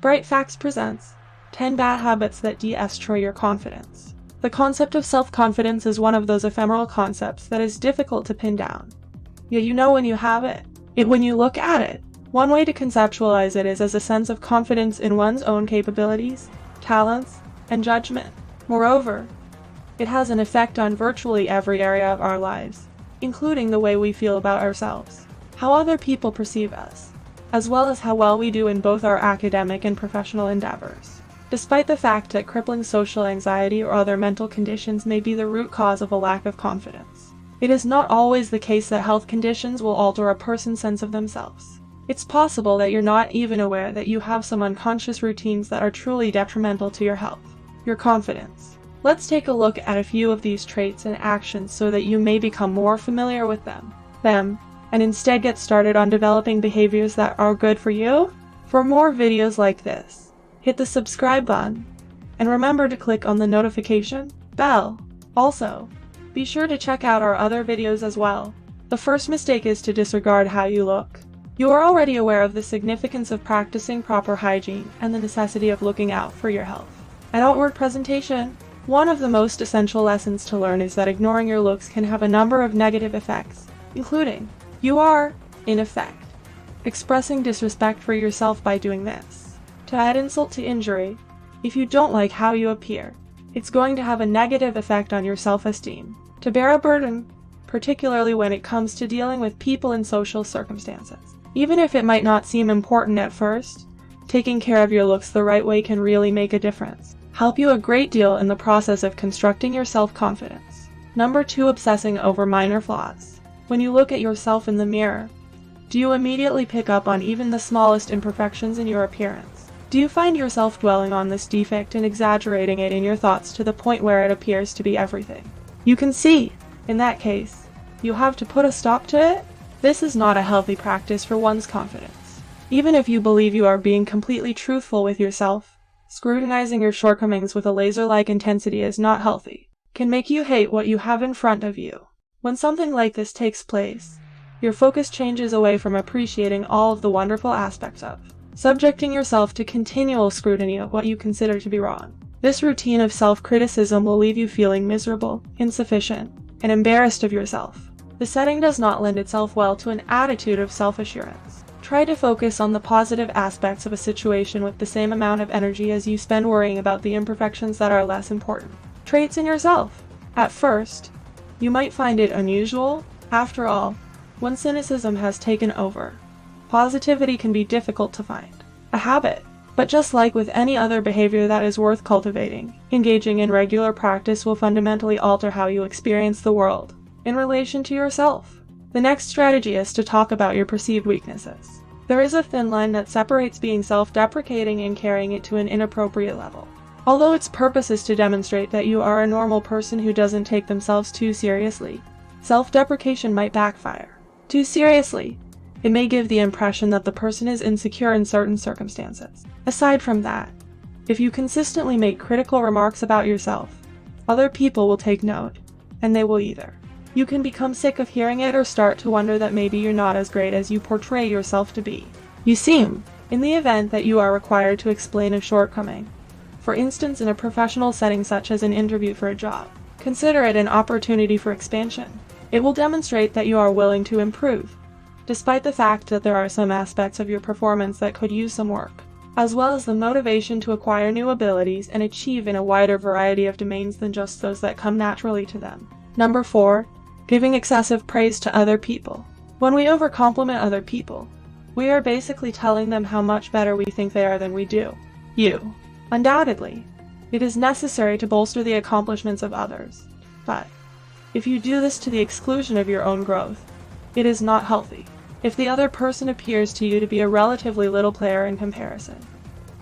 Bright Facts presents 10 Bad Habits That Destroy Your Confidence. The concept of self-confidence is one of those ephemeral concepts that is difficult to pin down. Yet you know when you have it when you look at it. One way to conceptualize it is as a sense of confidence in one's own capabilities, talents, and judgment. Moreover, it has an effect on virtually every area of our lives, including the way we feel about ourselves, how other people perceive us, as well as how well we do in both our academic and professional endeavors. Despite the fact that crippling social anxiety or other mental conditions may be the root cause of a lack of confidence, it is not always the case that health conditions will alter a person's sense of themselves. It's possible that you're not even aware that you have some unconscious routines that are truly detrimental to your health, your confidence. Let's take a look at a few of these traits and actions so that you may become more familiar with them, and instead get started on developing behaviors that are good for you. For more videos like this, hit the subscribe button, and remember to click on the notification bell. Also, be sure to check out our other videos as well. The first mistake is to disregard how you look. You are already aware of the significance of practicing proper hygiene and the necessity of looking out for your health. At outward presentation, one of the most essential lessons to learn is that ignoring your looks can have a number of negative effects, including, you are, in effect, expressing disrespect for yourself by doing this. To add insult to injury, if you don't like how you appear, it's going to have a negative effect on your self-esteem. To bear a burden, particularly when it comes to dealing with people in social circumstances. Even if it might not seem important at first, taking care of your looks the right way can really make a difference. Help you a great deal in the process of constructing your self-confidence. Number 2, obsessing over minor flaws. When you look at yourself in the mirror, do you immediately pick up on even the smallest imperfections in your appearance? Do you find yourself dwelling on this defect and exaggerating it in your thoughts to the point where it appears to be everything you can see? In that case, you have to put a stop to it. This is not a healthy practice for one's confidence. Even if you believe you are being completely truthful with yourself, scrutinizing your shortcomings with a laser-like intensity is not healthy. It can make you hate what you have in front of you. When something like this takes place, your focus changes away from appreciating all of the wonderful aspects of subjecting yourself to continual scrutiny of what you consider to be wrong. This routine of self-criticism will leave you feeling miserable, insufficient, and embarrassed of yourself. The setting does not lend itself well to an attitude of self-assurance. Try to focus on the positive aspects of a situation with the same amount of energy as you spend worrying about the imperfections that are less important. Traits in yourself. At first, you might find it unusual. After all, when cynicism has taken over, positivity can be difficult to find. A habit. But just like with any other behavior that is worth cultivating, engaging in regular practice will fundamentally alter how you experience the world in relation to yourself. The next strategy is to talk about your perceived weaknesses. There is a thin line that separates being self-deprecating and carrying it to an inappropriate level. Although its purpose is to demonstrate that you are a normal person who doesn't take themselves too seriously, self-deprecation might backfire. Too seriously, it may give the impression that the person is insecure in certain circumstances. Aside from that, if you consistently make critical remarks about yourself, other people will take note, and they will either. You can become sick of hearing it or start to wonder that maybe you're not as great as you portray yourself to be. You seem, in the event that you are required to explain a shortcoming, for instance in a professional setting such as an interview for a job, consider it an opportunity for expansion. It will demonstrate that you are willing to improve, despite the fact that there are some aspects of your performance that could use some work, as well as the motivation to acquire new abilities and achieve in a wider variety of domains than just those that come naturally to them. Number 4, giving excessive praise to other people. When we overcompliment other people, we are basically telling them how much better we think they are than we do. Undoubtedly, it is necessary to bolster the accomplishments of others, but if you do this to the exclusion of your own growth, it is not healthy. If the other person appears to you to be a relatively little player in comparison,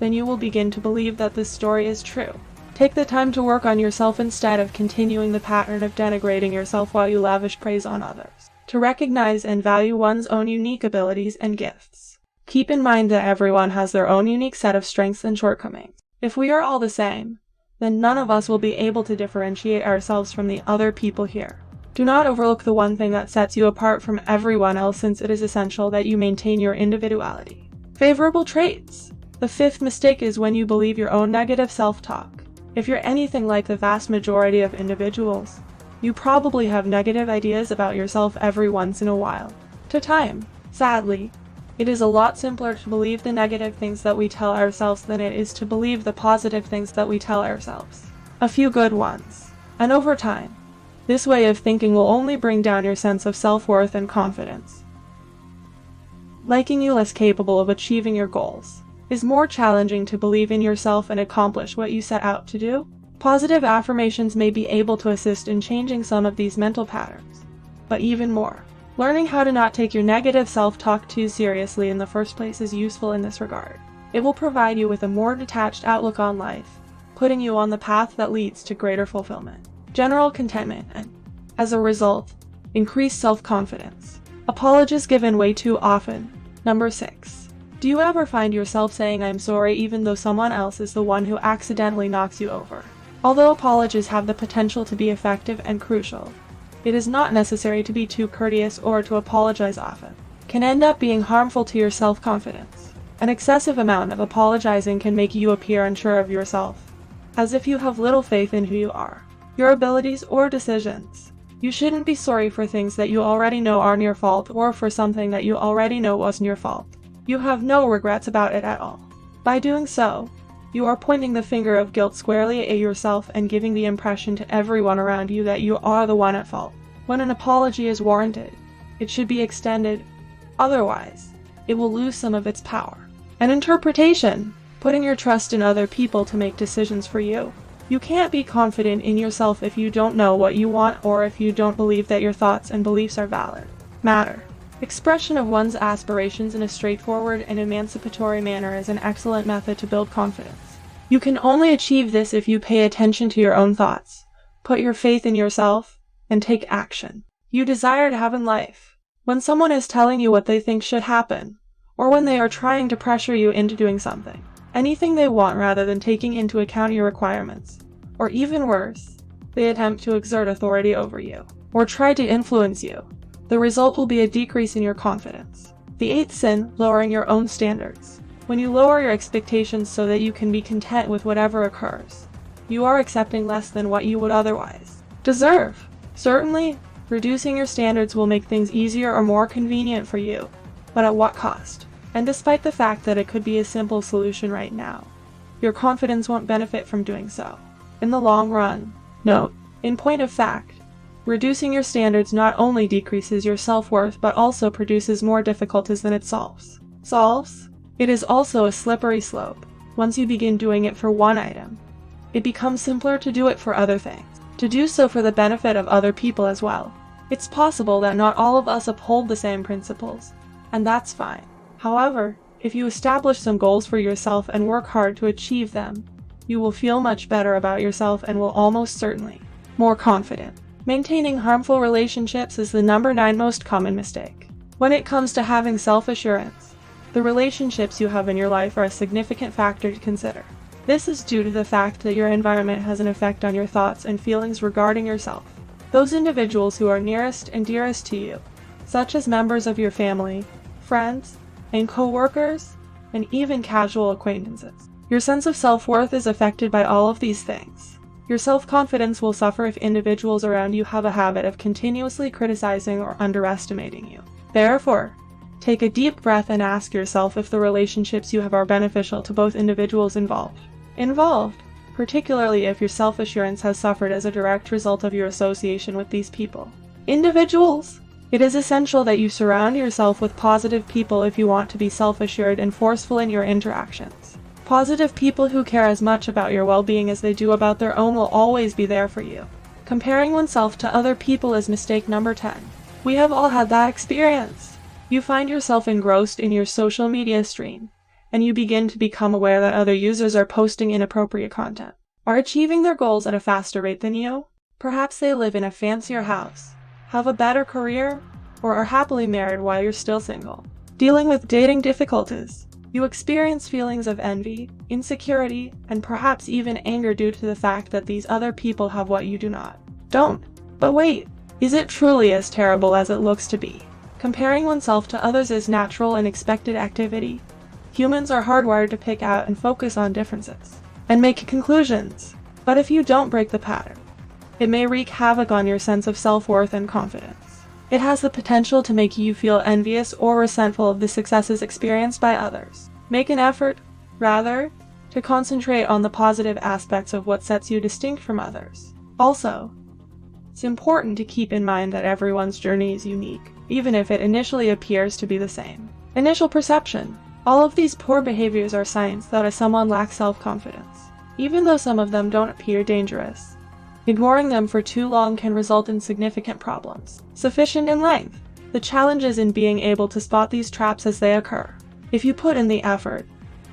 then you will begin to believe that this story is true. Take the time to work on yourself instead of continuing the pattern of denigrating yourself while you lavish praise on others. To recognize and value one's own unique abilities and gifts. Keep in mind that everyone has their own unique set of strengths and shortcomings. If we are all the same, then none of us will be able to differentiate ourselves from the other people here. Do not overlook the one thing that sets you apart from everyone else, since it is essential that you maintain your individuality. Favorable traits. The fifth mistake is when you believe your own negative self-talk. If you're anything like the vast majority of individuals, you probably have negative ideas about yourself every once in a while. Sadly, it is a lot simpler to believe the negative things that we tell ourselves than it is to believe the positive things that we tell ourselves. A few good ones. And over time, this way of thinking will only bring down your sense of self-worth and confidence. Liking you less capable of achieving your goals. Is more challenging to believe in yourself and accomplish what you set out to do? Positive affirmations may be able to assist in changing some of these mental patterns. But even more, learning how to not take your negative self-talk too seriously in the first place is useful in this regard. It will provide you with a more detached outlook on life, putting you on the path that leads to greater fulfillment, general contentment, and, as a result, increased self-confidence. Apologies given way too often. Number 6. Do you ever find yourself saying "I'm sorry" even though someone else is the one who accidentally knocks you over? Although apologies have the potential to be effective and crucial, it is not necessary to be too courteous or to apologize often. Can end up being harmful to your self-confidence. An excessive amount of apologizing can make you appear unsure of yourself, as if you have little faith in who you are, your abilities, or decisions. You shouldn't be sorry for things that you already know aren't your fault or for something that you already know wasn't your fault. You have no regrets about it at all. By doing so, you are pointing the finger of guilt squarely at yourself and giving the impression to everyone around you that you are the one at fault. When an apology is warranted, it should be extended. Otherwise, it will lose some of its power. An interpretation, putting your trust in other people to make decisions for you. You can't be confident in yourself if you don't know what you want or if you don't believe that your thoughts and beliefs are valid. Expression of one's aspirations in a straightforward and emancipatory manner is an excellent method to build confidence. You can only achieve this if you pay attention to your own thoughts, put your faith in yourself, and take action you desire to have in life. When someone is telling you what they think should happen, or when they are trying to pressure you into doing something, anything they want rather than taking into account your requirements, or even worse, they attempt to exert authority over you, or try to influence you, the result will be a decrease in your confidence. The eighth sin, lowering your own standards. When you lower your expectations so that you can be content with whatever occurs, you are accepting less than what you would otherwise deserve. Certainly, reducing your standards will make things easier or more convenient for you, but at what cost? And despite the fact that it could be a simple solution right now, your confidence won't benefit from doing so. In the long run. Note, in point of fact, reducing your standards not only decreases your self-worth but also produces more difficulties than it solves. It is also a slippery slope. Once you begin doing it for one item, it becomes simpler to do it for other things, to do so for the benefit of other people as well. It's possible that not all of us uphold the same principles, and that's fine. However, if you establish some goals for yourself and work hard to achieve them, you will feel much better about yourself and will almost certainly more confident. Maintaining harmful relationships is the number 9 most common mistake. When it comes to having self-assurance, the relationships you have in your life are a significant factor to consider. This is due to the fact that your environment has an effect on your thoughts and feelings regarding yourself. Those individuals who are nearest and dearest to you, such as members of your family, friends, and co-workers, and even casual acquaintances. Your sense of self-worth is affected by all of these things. Your self-confidence will suffer if individuals around you have a habit of continuously criticizing or underestimating you. Therefore, take a deep breath and ask yourself if the relationships you have are beneficial to both individuals involved, particularly if your self-assurance has suffered as a direct result of your association with these people. Individuals, it is essential that you surround yourself with positive people if you want to be self-assured and forceful in your interactions. Positive people who care as much about your well-being as they do about their own will always be there for you. Comparing oneself to other people is mistake number 10. We have all had that experience. You find yourself engrossed in your social media stream, and you begin to become aware that other users are posting inappropriate content, are achieving their goals at a faster rate than you. Perhaps they live in a fancier house, have a better career, or are happily married while you're still single. Dealing with dating difficulties. You experience feelings of envy, insecurity, and perhaps even anger due to the fact that these other people have what you do not. But wait, is it truly as terrible as it looks to be? Comparing oneself to others is natural and expected activity. Humans are hardwired to pick out and focus on differences and make conclusions. But if you don't break the pattern, it may wreak havoc on your sense of self-worth and confidence. It has the potential to make you feel envious or resentful of the successes experienced by others. Make an effort, rather, to concentrate on the positive aspects of what sets you distinct from others. Also, it's important to keep in mind that everyone's journey is unique, even if it initially appears to be the same. Initial perception. All of these poor behaviors are signs that someone lacks self-confidence. Even though some of them don't appear dangerous, ignoring them for too long can result in significant problems. Sufficient in length. The challenge is in being able to spot these traps as they occur. If you put in the effort,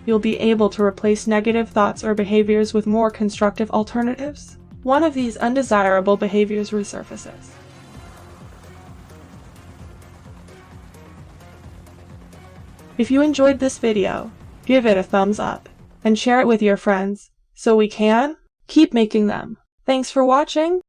you'll be able to replace negative thoughts or behaviors with more constructive alternatives. One of these undesirable behaviors resurfaces. If you enjoyed this video, give it a thumbs up and share it with your friends so we can keep making them. Thanks for watching.